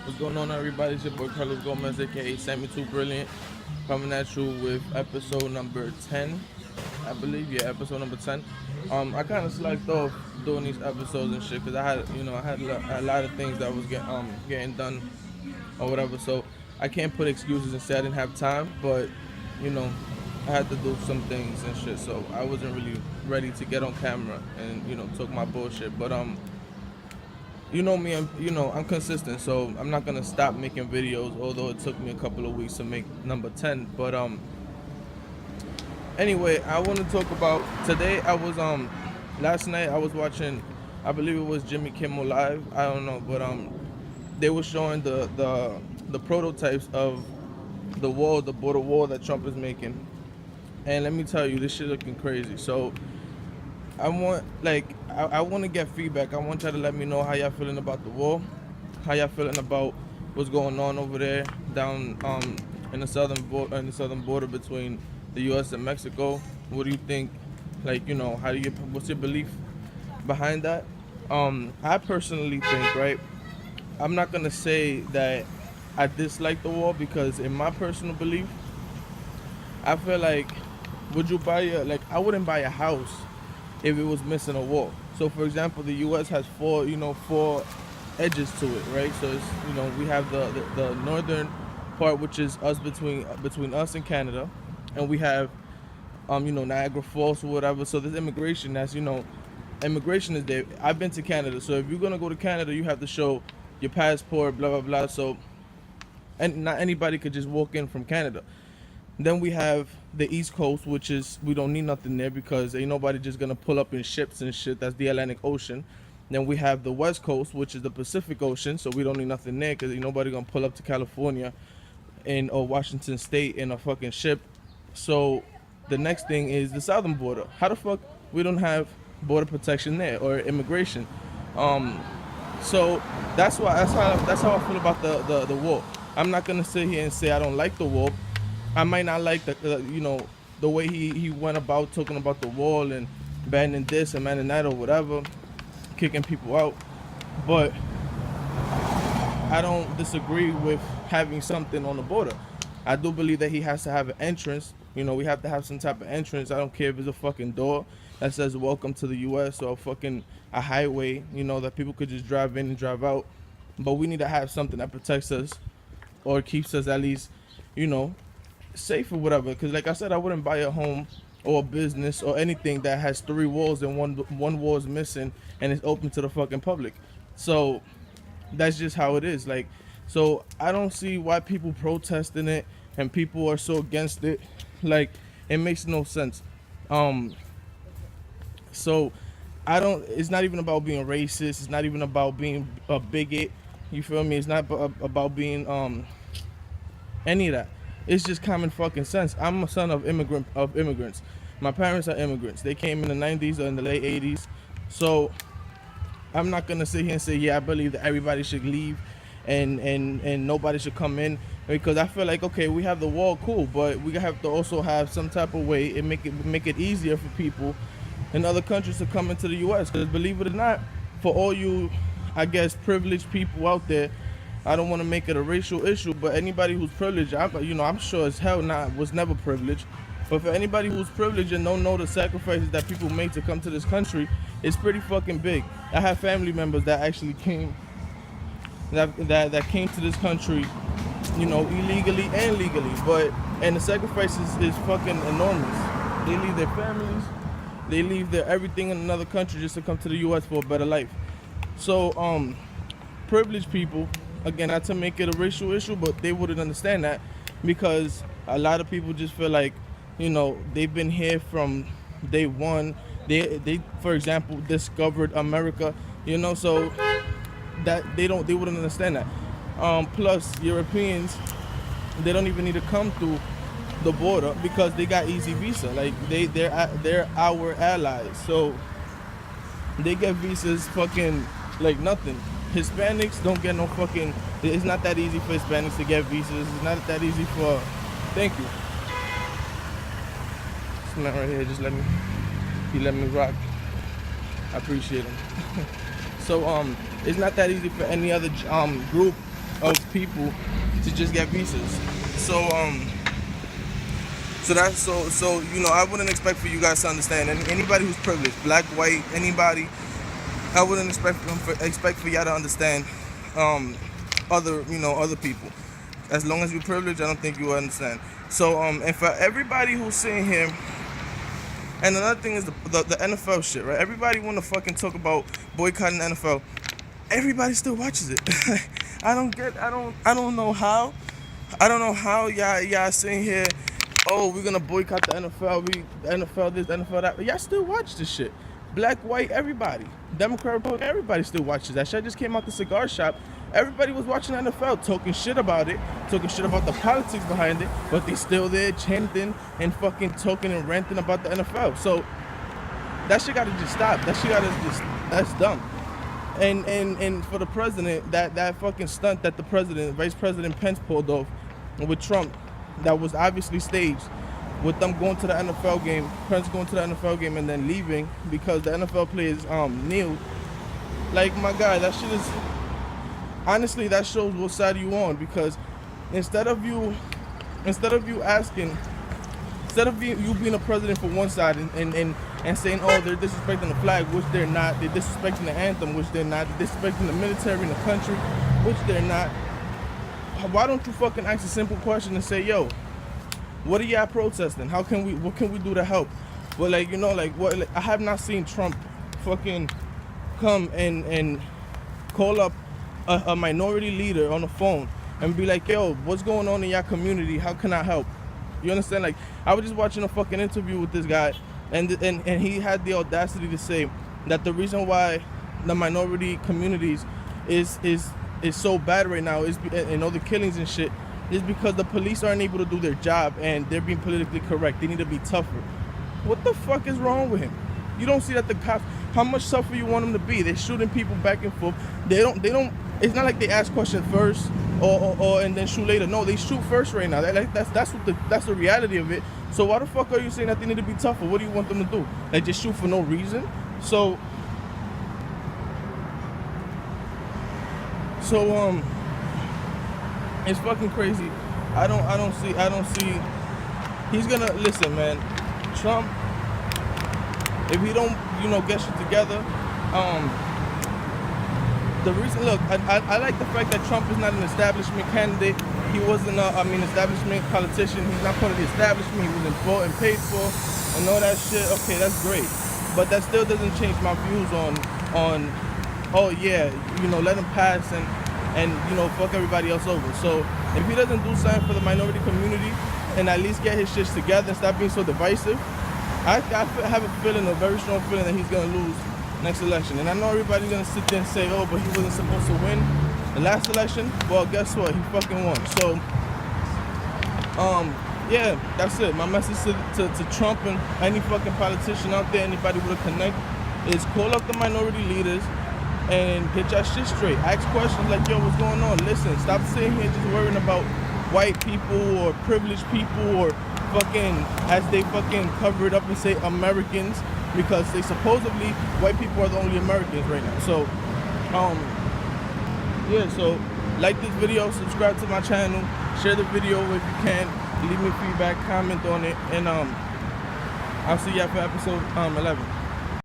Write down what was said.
What's going on, everybody? It's your boy Carlos Gomez, aka Sammy Too Brilliant, coming at you with episode number 10, I believe. Yeah, episode number 10. I kind of slacked off doing these episodes and shit because I had a lot of things that was getting done or whatever. So I can't put excuses and say I didn't have time, but you know, I had to do some things and shit. So I wasn't really ready to get on camera and talk my bullshit. But you know me, I'm consistent, so I'm not gonna stop making videos. Although it took me a couple of weeks to make number 10, but anyway, I want to talk about today. I was last night I was watching, I believe it was Jimmy Kimmel Live. I don't know, but they were showing the prototypes of the border wall that Trump is making, and let me tell you, this shit looking crazy. So I want to get feedback. I want y'all to let me know how y'all feeling about the war, how y'all feeling about what's going on over there down in the southern border between the U.S. and Mexico. What do you think? What's your belief behind that? I personally think, right? I'm not gonna say that I dislike the war because, in my personal belief, I feel like, I wouldn't buy a house if it was missing a wall. So for example, the US has four edges to it, right? So it's, we have the northern part, which is us, between us and Canada, and we have Niagara Falls or whatever. So there's immigration, immigration is there. I've been to Canada, so if you're gonna go to Canada, you have to show your passport, blah blah blah. So, and not anybody could just walk in from Canada. Then we have the East Coast, which is, we don't need nothing there because ain't nobody just gonna pull up in ships and shit. That's the Atlantic Ocean. Then we have the West Coast, which is the Pacific Ocean, so we don't need nothing there because ain't nobody gonna pull up to California or Washington State in a fucking ship. So the next thing is the southern border. How the fuck we don't have border protection there or immigration? So that's how I feel about the wall. I'm not gonna sit here and say I don't like the wall. I might not like the way he went about talking about the wall and banning this and banning that or whatever, kicking people out. But I don't disagree with having something on the border. I do believe that he has to have an entrance. We have to have some type of entrance. I don't care if it's a fucking door that says "Welcome to the U.S." or a highway, that people could just drive in and drive out. But we need to have something that protects us or keeps us at least, safe or whatever. Because like I said, I wouldn't buy a home or a business or anything that has three walls and one wall is missing and it's open to the fucking public. So that's just how it is. So I don't see why people protesting it and people are so against it. It makes no sense. So it's not even about being racist. It's not even about being a bigot. You feel me? It's not about being any of that. It's just common fucking sense. I'm a son of immigrants. My parents are immigrants. They came in the 90s or in the late 80s. So I'm not gonna sit here and say, yeah, I believe that everybody should leave and nobody should come in, because I feel like, okay, we have the wall, cool, but we have to also have some type of way and make it easier for people in other countries to come into the US. Because believe it or not, for all you, I guess, privileged people out there, I don't want to make it a racial issue, but anybody who's privileged, I'm sure as hell was never privileged. But for anybody who's privileged and don't know the sacrifices that people make to come to this country, it's pretty fucking big. I have family members that actually came, that came to this country, illegally and legally. And the sacrifices is fucking enormous. They leave their families, they leave their everything in another country just to come to the U.S. for a better life. So, privileged people, again, not to make it a racial issue, but they wouldn't understand that because a lot of people just feel like, they've been here from day one. They for example, discovered America, so that they wouldn't understand that. Plus, Europeans, they don't even need to come through the border because they got easy visa. They're our allies, so they get visas fucking like nothing. Hispanics don't get no fucking. It's not that easy for Hispanics to get visas. It's not that easy for. Thank you. This man right here just he let me rock. I appreciate him. So it's not that easy for any other group of people to just get visas. So I wouldn't expect for you guys to understand. And anybody who's privileged, black, white, anybody, I wouldn't expect for y'all to understand other people. As long as you're privileged, I don't think you will understand. So and for everybody who's sitting here, and another thing is the NFL shit, right? Everybody want to fucking talk about boycotting the NFL. Everybody still watches it. I don't know how. I don't know how y'all sitting here. Oh, we're gonna boycott the NFL. NFL this, NFL that. But y'all still watch this shit. Black, white, everybody. Democrat, Republican, everybody still watches that shit. I just came out the cigar shop. Everybody was watching the NFL, talking shit about it, talking shit about the politics behind it, but they still there chanting and fucking talking and ranting about the NFL. So that shit gotta just stop. That shit gotta just, that's dumb. And for the president, that fucking stunt that the president, Vice President Pence pulled off with Trump, that was obviously staged, with them going to the NFL game, Pence going to the NFL game and then leaving because the NFL players kneeled. Like, my guy, that shit is, honestly, that shows what side you on, because instead of you being a president for one side and saying, oh, they're disrespecting the flag, which they're not, they're disrespecting the anthem, which they're not, they're disrespecting the military in the country, which they're not, why don't you fucking ask a simple question and say, yo, what are y'all protesting? What can we do to help? Well, like, I have not seen Trump fucking come and call up a minority leader on the phone and be like, yo, what's going on in your community? How can I help? You understand? Like, I was just watching a fucking interview with this guy, and he had the audacity to say that the reason why the minority communities is so bad right now is, and all the killings and shit, is because the police aren't able to do their job and they're being politically correct. They need to be tougher. What the fuck is wrong with him? You don't see that the cops, how much tougher you want them to be? They're shooting people back and forth. They don't. It's not like they ask questions first or and then shoot later. No, they shoot first right now. That's the reality of it. So why the fuck are you saying that they need to be tougher? What do you want them to do? Like, just shoot for no reason? So it's fucking crazy. I don't see. He's gonna listen, man. Trump, if he don't, get shit together, the reason, look, I like the fact that Trump is not an establishment candidate. He wasn't establishment politician. He's not part of the establishment. He wasn't bought and paid for and all that shit. Okay, that's great. But that still doesn't change my views on oh yeah, let him pass and fuck everybody else over. So if he doesn't do something for the minority community and at least get his shit together and stop being so divisive, I have a very strong feeling that he's gonna lose next election. And I know everybody's gonna sit there and say, oh, but he wasn't supposed to win the last election. Well, guess what? He fucking won. So yeah, that's it. My message to Trump and any fucking politician out there, anybody with a connect, is call up the minority leaders and get your shit straight. Ask questions like, yo, what's going on? Listen, stop sitting here just worrying about white people or privileged people or fucking, as they fucking cover it up and say Americans, because they supposedly, white people are the only Americans right now. So, yeah, so like this video, subscribe to my channel, share the video if you can, leave me feedback, comment on it, and I'll see y'all for episode 11.